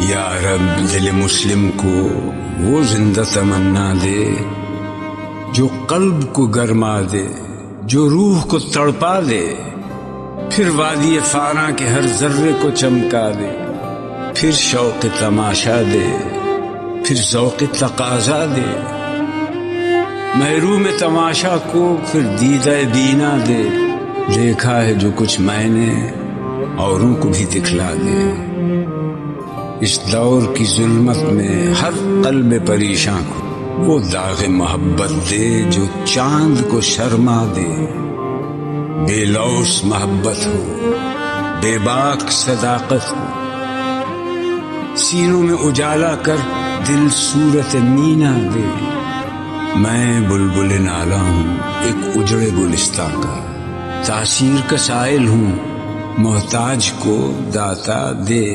या रब दिल मुस्लिम को वो जिंदा तमन्ना दे जो कल्ब को गरमा दे, जो रूह को तड़पा दे, फिर वादी फाना के हर जर्रे को चमका दे, फिर शौक तमाशा दे, फिर ज़ौक़ तकाज़ा दे, महरूम तमाशा को फिर दीदा बीना दे। देखा है जो कुछ मैंने औरों को भी दिखला दे। इस दौर की जुल्मत में हर क़ल्ब परेशान को वो दाग़ मोहब्बत दे जो चांद को शर्मा दे। बेलौस मोहब्बत हो, बेबाक सदाकत हो, सीनों में उजाला कर दिल सूरत मीना दे। मैं बुलबुल नाला हूँ एक उजड़े गुलिस्तां का, तासीर का साइल हूँ मोहताज को दाता दे।